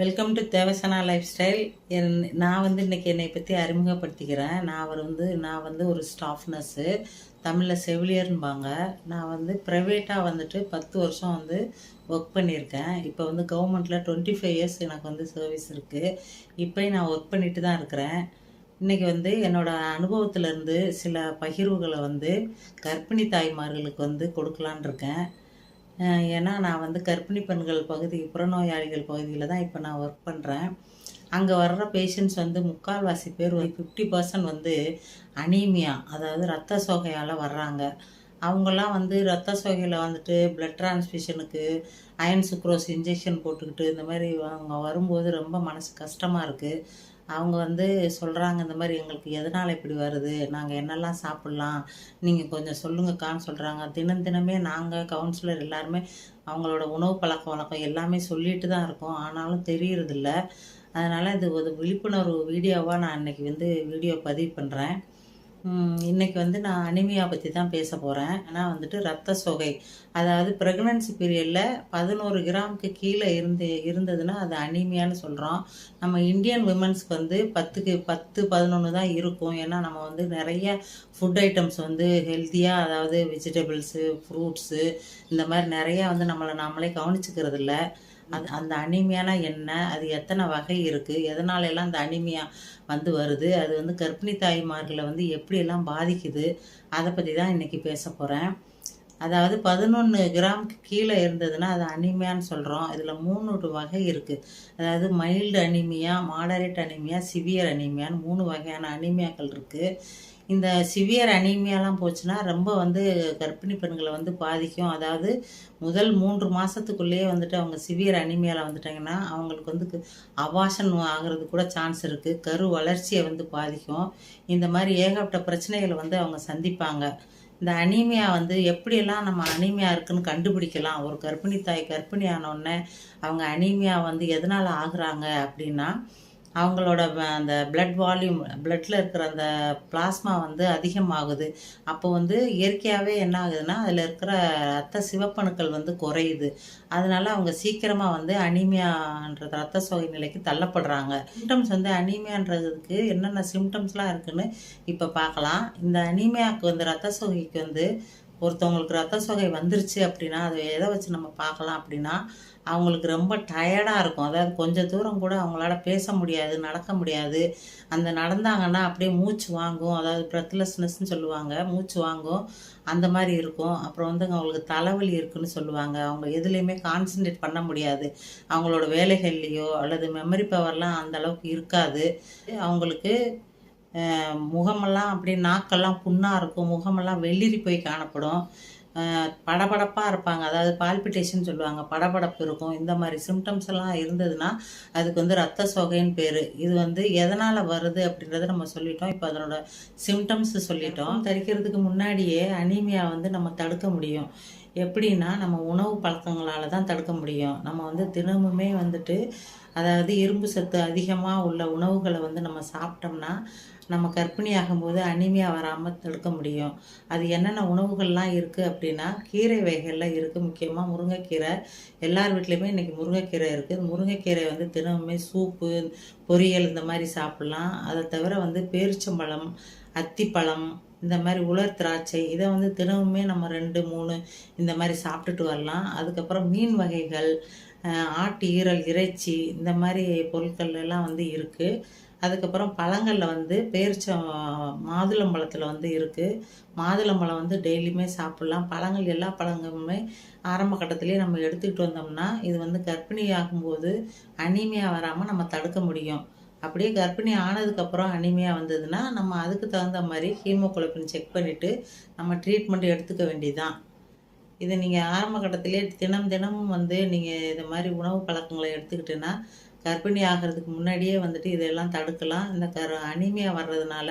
Welcome to Devasana lifestyle. நான் வந்து இன்றைக்கி என்னை பற்றி அறிமுகப்படுத்திக்கிறேன். நான் வந்து ஒரு ஸ்டாஃப் நர்ஸு, தமிழில் செவிலியர்ன்பாங்க. நான் வந்து ப்ரைவேட்டாக வந்துட்டு 10 வருஷம் வந்து ஒர்க் பண்ணியிருக்கேன். இப்போ வந்து கவர்மெண்ட்டில் 25 இயர்ஸ் எனக்கு வந்து சர்வீஸ் இருக்குது. இப்போயும் நான் ஒர்க் பண்ணிட்டு தான் இருக்கிறேன். இன்றைக்கி வந்து என்னோடய அனுபவத்திலேருந்து சில பகிர்வுகளை வந்து கர்ப்பிணி தாய்மார்களுக்கு வந்து கொடுக்கலான் இருக்கேன். ஏன்னா நான் வந்து கர்ப்பிணி பெண்கள் பகுதி புறநோயாளிகள் பகுதியில் தான் இப்போ நான் ஒர்க் பண்ணுறேன். அங்கே வர்ற பேஷண்ட்ஸ் வந்து முக்கால்வாசி பேர் 50% வந்து அனீமியா, அதாவது ரத்த சோகையால் வர்றாங்க. அவங்கெல்லாம் வந்து ரத்த சோகையில் வந்துட்டு பிளட் டிரான்ஸ்ஃபியூஷனுக்கு அயன் சுக்ரோஸ் இன்ஜெக்ஷன் போட்டுக்கிட்டு இந்த மாதிரி அவங்க வரும்போது ரொம்ப மனசு கஷ்டமாக இருக்குது. அவங்க வந்து சொல்கிறாங்க, இந்த மாதிரி எங்களுக்கு எதனால் இப்படி வருது, நாங்கள் என்னெல்லாம் சாப்பிட்லாம், நீங்கள் கொஞ்சம் சொல்லுங்கக்கான்னு சொல்கிறாங்க. தினமே நாங்கள் கவுன்சிலர் எல்லாருமே அவங்களோட உணவு பழக்க வழக்கம் எல்லாமே சொல்லிட்டு தான் இருக்கோம். ஆனாலும் தெரியறதில்ல. அதனால் இது ஒரு விழிப்புணர்வு வீடியோவாக நான் இன்றைக்கி வந்து வீடியோ பதிவு பண்ணுறேன். இன்றைக்கி வந்து நான் அனிமியா பற்றி தான் பேச போகிறேன். ஆனால் வந்துட்டு ரத்த சோகை, அதாவது ப்ரெக்னன்சி பீரியடில் 11 கிராமுக்கு கீழே இருந்ததுன்னா அது அனிமியான்னு சொல்கிறோம். நம்ம இந்தியன் விமன்ஸ்க்கு வந்து 10க்கு 10 11 தான் இருக்கும். ஏன்னா நம்ம வந்து நிறைய ஃபுட் ஐட்டம்ஸ் வந்து ஹெல்த்தியாக, அதாவது வெஜிடபிள்ஸு, ஃப்ரூட்ஸு, இந்த மாதிரி நிறையா வந்து நாமளே கவனிச்சுக்கிறது இல்லை. அந்த அனீமியானா என்ன, அது எத்தனை வகை இருக்குது, எதனாலெல்லாம் அந்த அனீமியா வந்து வருது, அது வந்து கர்ப்பிணி தாய்மார்களை வந்து எப்படியெல்லாம் பாதிக்குது, அதை பற்றி தான் இன்றைக்கி பேச போகிறேன். அதாவது 11 கிராமுக்கு கீழே இருந்ததுன்னா அது அனீமியான்னு சொல்கிறோம். இதில் 3 வகை இருக்குது. அதாவது mild anaemia, moderate anaemia, severe அனீமியான்னு 3 வகையான அனீமியாக்கள் இருக்குது. இந்த சிவியர் அனீமியாலாம் போச்சுன்னா ரொம்ப வந்து கர்ப்பிணி பெண்களை வந்து பாதிக்கும். அதாவது முதல் 3 மாதத்துக்குள்ளேயே வந்துட்டு அவங்க சிவியர் அனீமியாவில் வந்துட்டாங்கன்னா அவங்களுக்கு வந்து அபார்ஷன் ஆகிறது கூட சான்ஸ் இருக்குது. கரு வளர்ச்சியை வந்து பாதிக்கும். இந்த மாதிரி ஏகப்பட்ட பிரச்சனைகளை வந்து அவங்க சந்திப்பாங்க. இந்த அனீமியா வந்து எப்படியெல்லாம் நம்ம அனீமியா இருக்குன்னு கண்டுபிடிக்கலாம். ஒரு கர்ப்பிணி தாய் கர்ப்பிணி ஆனோடனே அவங்க அனீமியா வந்து எதனால் ஆகுறாங்க அப்படின்னா, அவங்களோட அந்த பிளட் வால்யூம், பிளட்டில் இருக்கிற அந்த பிளாஸ்மா வந்து அதிகமாகுது. அப்போ வந்து இயற்கையாகவே என்ன ஆகுதுன்னா, அதில் இருக்கிற ரத்த சிவப்பணுக்கள் வந்து குறையுது. அதனால அவங்க சீக்கிரமாக வந்து அனீமியான்ற ரத்த சோகை நிலைக்கு தள்ளப்படுறாங்க. சிம்டம்ஸ் வந்து அனீமியான்றதுக்கு என்னென்ன சிம்டம்ஸ்லாம் இருக்குதுன்னு இப்போ பார்க்கலாம். இந்த அனீமியாவுக்கு வந்து ரத்த சோகைக்கு வந்து ஒருத்தவங்களுக்கு ரத்த சோகை வந்துருச்சு அப்படின்னா அதை எதை வச்சு நம்ம பார்க்கலாம் அப்படின்னா, அவங்களுக்கு ரொம்ப டயர்டாக இருக்கும். அதாவது கொஞ்சம் தூரம் கூட அவங்களால பேச முடியாது, நடக்க முடியாது. அந்த நடந்தாங்கன்னா அப்படியே மூச்சு வாங்கும். அதாவது ப்ரெத்லெஸ்னஸ்ன்னு சொல்லுவாங்க, மூச்சு வாங்கும், அந்த மாதிரி இருக்கும். அப்புறம் வந்து அவங்களுக்கு தலைவலி இருக்குதுன்னு சொல்லுவாங்க. அவங்க எதுலேயுமே கான்சன்ட்ரேட் பண்ண முடியாது. அவங்களோட வேலைகள்லேயோ அல்லது மெமரி பவர்லாம் அந்த அளவுக்கு இருக்காது. அவங்களுக்கு முகமெல்லாம் அப்படியே நாக்கெல்லாம் புண்ணாக இருக்கும். முகமெல்லாம் வெளிரி போய் காணப்படும். படபடப்பாக இருப்பாங்க. அதாவது பால்பிட்டேஷன் சொல்லுவாங்க, படபடப்பு இருக்கும். இந்த மாதிரி சிம்டம்ஸ் எல்லாம் இருந்ததுன்னா அதுக்கு வந்து ரத்த சோகைன்னு பேர். இது வந்து எதனால் வருது அப்படின்றத நம்ம சொல்லிட்டோம். இப்போ அதனோட சிம்டம்ஸ் சொல்லிட்டோம். தரிக்கிறதுக்கு முன்னாடியே அனீமியா வந்து நம்ம தடுக்க முடியும். எப்படின்னா, நம்ம உணவு பழக்கங்களால் தான் தடுக்க முடியும். நம்ம வந்து தினமுமே வந்துட்டு, அதாவது இரும்பு சத்து அதிகமாக உள்ள உணவுகளை வந்து நம்ம சாப்பிட்டோம்னா நம்ம கர்ப்பிணி ஆகும்போது அனீமியா வராமல் தடுக்க முடியும். அது என்னென்ன உணவுகள்லாம் இருக்குது அப்படின்னா, கீரை வகைகள்லாம் இருக்குது. முக்கியமாக முருங்கைக்கீரை. எல்லார் வீட்லேயுமே இன்றைக்கி முருங்கைக்கீரை இருக்குது. முருங்கைக்கீரை வந்து தினமுமே சூப்பு, பொரியல் இந்த மாதிரி சாப்பிட்லாம். அதை தவிர வந்து பேரிச்சம்பழம், அத்திப்பழம், இந்த மாதிரி உலர் திராட்சை, இதை வந்து தினமுமே நம்ம 2 3 இந்த மாதிரி சாப்பிட்டுட்டு வரலாம். அதுக்கப்புறம் மீன் வகைகள், ஆட்டு ஈரல், இறைச்சி, இந்த மாதிரி பொருட்கள் எல்லாம் வந்து இருக்குது. அதுக்கப்புறம் பழங்களில் வந்து மாதுளம்பழத்தில் வந்து இருக்குது. மாதுளம்பழம் வந்து டெய்லியுமே சாப்பிட்லாம். பழங்கள் எல்லா பழங்களுமே ஆரம்ப கட்டத்திலே நம்ம எடுத்துக்கிட்டு வந்தோம்னா இது வந்து கர்ப்பிணி ஆகும்போது அனீமியா வராமல் நம்ம தடுக்க முடியும். அப்படியே கர்ப்பிணி ஆனதுக்கப்புறம் அனீமியா வந்ததுன்னா நம்ம அதுக்கு தகுந்த மாதிரி ஹீமோகுளோபின் செக் பண்ணிவிட்டு நம்ம ட்ரீட்மெண்ட் எடுத்துக்க வேண்டியதுதான். இதை நீங்கள் ஆரம்ப கட்டத்திலே தினமும் வந்து நீங்கள் இது மாதிரி உணவு பழக்கங்களை எடுத்துக்கிட்டேன்னா கர்ப்பிணி ஆகிறதுக்கு முன்னாடியே வந்துட்டு இதெல்லாம் தடுக்கலாம். இந்த அனீமியா வர்றதுனால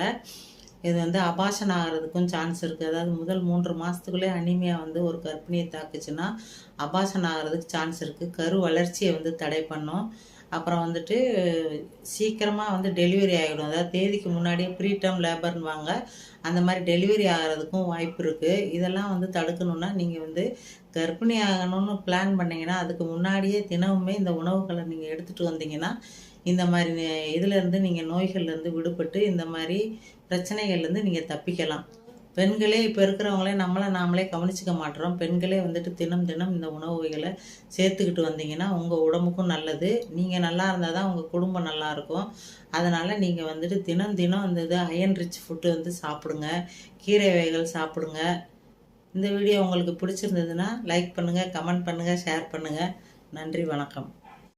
இது வந்து அபார்ஷன் ஆகிறதுக்கும் சான்ஸ் இருக்குது. அதாவது முதல் 3 மாதத்துக்குள்ளே அனீமியா வந்து ஒரு கர்ப்பிணியை தாக்குச்சுன்னா அபார்ஷன் ஆகிறதுக்கு சான்ஸ் இருக்குது. கரு வளர்ச்சியை வந்து தடை பண்ணும். அப்புறம் வந்துட்டு சீக்கிரமாக வந்து டெலிவரி ஆகிடும். அதாவது தேதிக்கு முன்னாடியே ப்ரீடம் லேபர்னுவாங்க. அந்த மாதிரி டெலிவரி ஆகிறதுக்கும் வாய்ப்பு இருக்குது. இதெல்லாம் வந்து தடுக்கணுன்னா நீங்கள் வந்து கர்ப்பிணி ஆகணும்னு பிளான் பண்ணிங்கன்னா அதுக்கு முன்னாடியே தினமுமே இந்த உணவுகளை நீங்கள் எடுத்துகிட்டு வந்தீங்கன்னா இந்த மாதிரி இதிலேருந்து நீங்கள் நோய்கள்லேருந்து விடுபட்டு இந்த மாதிரி பிரச்சனைகள்லேருந்து நீங்கள் தப்பிக்கலாம். பெண்களே இப்போ இருக்கிறவங்களே நாமளே கவனிச்சிக்க மாட்டுறோம். பெண்களே வந்துட்டு தினம் தினம் இந்த உணவு வகைகளை சேர்த்துக்கிட்டு வந்தீங்கன்னா உங்கள் உடம்புக்கும் நல்லது. நீங்கள் நல்லா இருந்தால் தான் உங்கள் குடும்பம் நல்லாயிருக்கும். அதனால் நீங்கள் வந்துட்டு தினம் தினம் அந்த இது அயன் ரிச் ஃபுட்டு வந்து சாப்பிடுங்க. கீரை வகைகள் சாப்பிடுங்க. இந்த வீடியோ உங்களுக்கு பிடிச்சிருந்ததுன்னா லைக் பண்ணுங்கள், கமெண்ட் பண்ணுங்கள், ஷேர் பண்ணுங்கள். நன்றி, வணக்கம்.